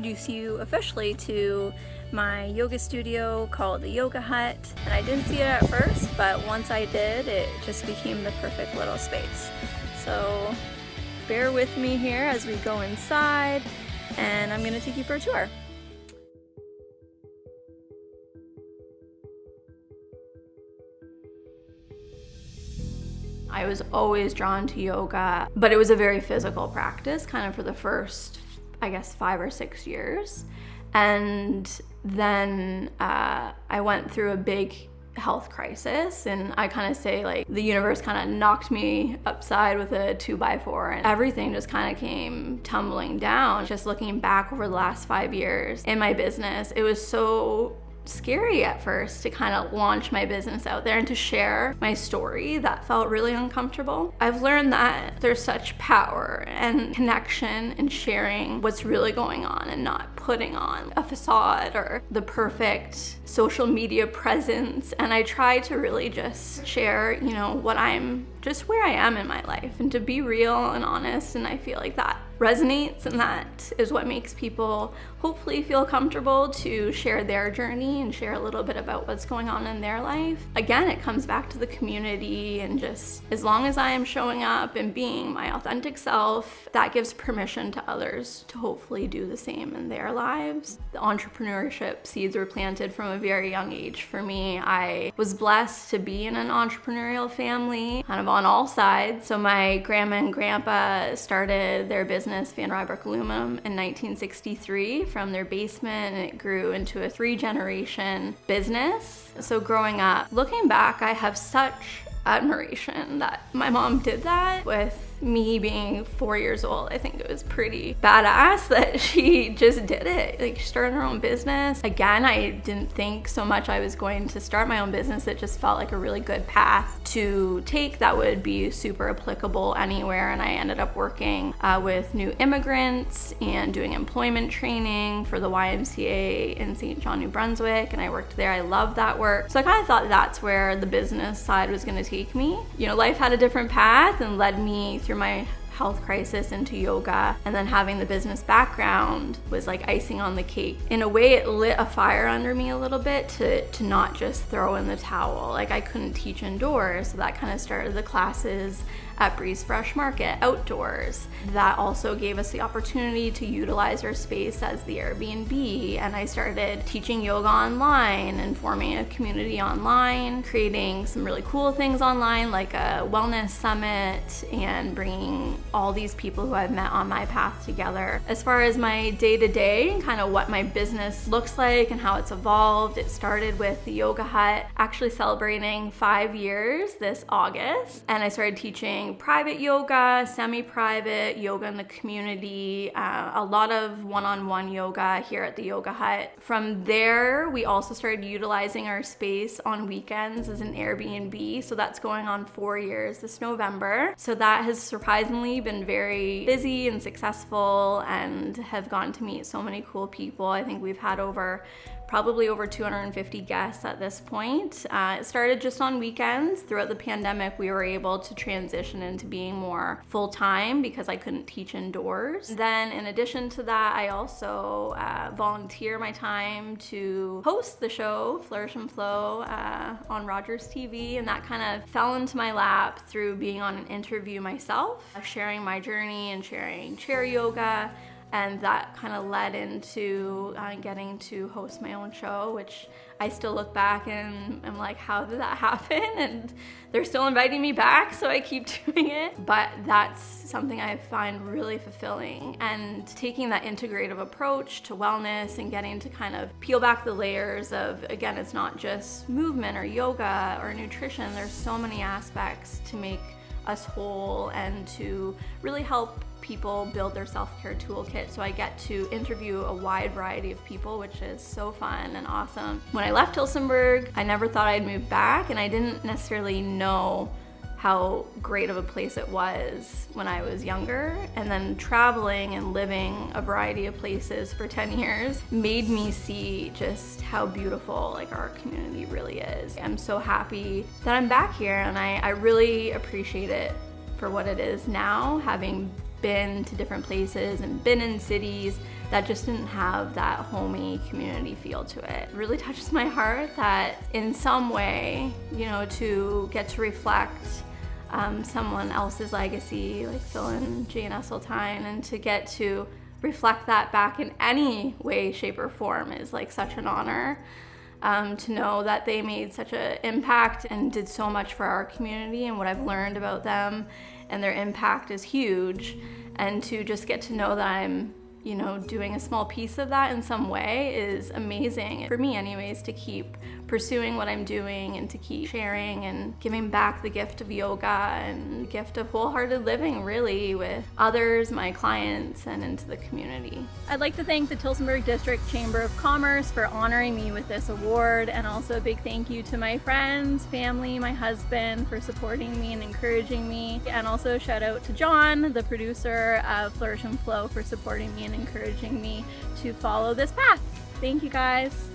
Introduce you officially to my yoga studio called the Yoga Hut. And I didn't see it at first, but once I did, it just became the perfect little space. So bear with me here as we go inside, and I'm gonna take you for a tour. I was always drawn to yoga, but it was a very physical practice, kind of for the first, I guess, 5 or 6 years. And then I went through a big health crisis, and I kind of say like the universe kind of knocked me upside with a 2x4, and everything just kind of came tumbling down. Just looking back over the last 5 years in my business, it was so scary at first to kind of launch my business out there and to share my story. That felt really uncomfortable. I've learned that there's such power and connection in sharing what's really going on and not putting on a facade or the perfect social media presence. And I try to really just share, what I'm just where I am in my life, and to be real and honest. And I feel like that resonates, and that is what makes people hopefully feel comfortable to share their journey and share a little bit about what's going on in their life. Again, it comes back to the community, and just as long as I am showing up and being my authentic self, that gives permission to others to hopefully do the same in their lives. The entrepreneurship seeds were planted from a very young age for me. I was blessed to be in an entrepreneurial family, kind of on all sides. So my grandma and grandpa started their business, Van Rybrook Aluminum, in 1963 from their basement, and it grew into a 3-generation business. So growing up, looking back, I have such admiration that my mom did that with me being 4 years old. I think it was pretty badass that she just did it. Like, she started her own business. Again, I didn't think so much I was going to start my own business. It just felt like a really good path to take that would be super applicable anywhere. And I ended up working with new immigrants and doing employment training for the YMCA in St. John, New Brunswick. And I worked there. I loved that work. So I kind of thought that's where the business side was going to take me. Life had a different path and led me through my health crisis into yoga, and then having the business background was like icing on the cake. In a way, it lit a fire under me a little bit to not just throw in the towel. Like, I couldn't teach indoors, so that kind of started the classes at Breeze Fresh Market outdoors. That also gave us the opportunity to utilize our space as the Airbnb, and I started teaching yoga online and forming a community online, creating some really cool things online like a wellness summit, and bringing all these people who I've met on my path together. As far as my day-to-day and kind of what my business looks like and how it's evolved, it started with the Yoga Hut actually celebrating 5 years this August, and I started teaching private yoga, semi-private yoga in the community, a lot of one-on-one yoga here at the Yoga Hut. From there, we also started utilizing our space on weekends as an Airbnb, so that's going on 4 years this November. So that has surprisingly been very busy and successful, and have gotten to meet so many cool people. I think we've had probably over 250 guests at this point. It started just on weekends. Throughout the pandemic, we were able to transition into being more full-time because I couldn't teach indoors. Then in addition to that, I also volunteer my time to host the show Flourish and Flow on Rogers TV, and that kind of fell into my lap through being on an interview myself, sharing my journey and sharing chair yoga. And that kind of led into getting to host my own show, which I still look back and I'm like, how did that happen? And they're still inviting me back, so I keep doing it. But that's something I find really fulfilling. And taking that integrative approach to wellness and getting to kind of peel back the layers of, again, it's not just movement or yoga or nutrition. There's so many aspects to make us whole and to really help people build their self-care toolkit. So I get to interview a wide variety of people, which is so fun and awesome. When I left Tillsonburg, I never thought I'd move back, and I didn't necessarily know how great of a place it was when I was younger. And then traveling and living a variety of places for 10 years made me see just how beautiful like our community really is. I'm so happy that I'm back here, and I really appreciate it for what it is now, having been to different places and been in cities that just didn't have that homey community feel to it. It really touches my heart that in some way, you know, to get to reflect someone else's legacy, like Phil and Jane Esseltine, and to get to reflect that back in any way, shape, or form is like such an honor. To know that they made such an impact and did so much for our community, and what I've learned about them and their impact is huge. And to just get to know that I'm, you know, doing a small piece of that in some way is amazing. For me anyways, to keep pursuing what I'm doing and to keep sharing and giving back the gift of yoga and gift of wholehearted living really with others, my clients, and into the community. I'd like to thank the Tillsonburg District Chamber of Commerce for honoring me with this award, and also a big thank you to my friends, family, my husband for supporting me and encouraging me, and also a shout out to John, the producer of Flourish and Flow, for supporting me and encouraging me to follow this path. Thank you guys.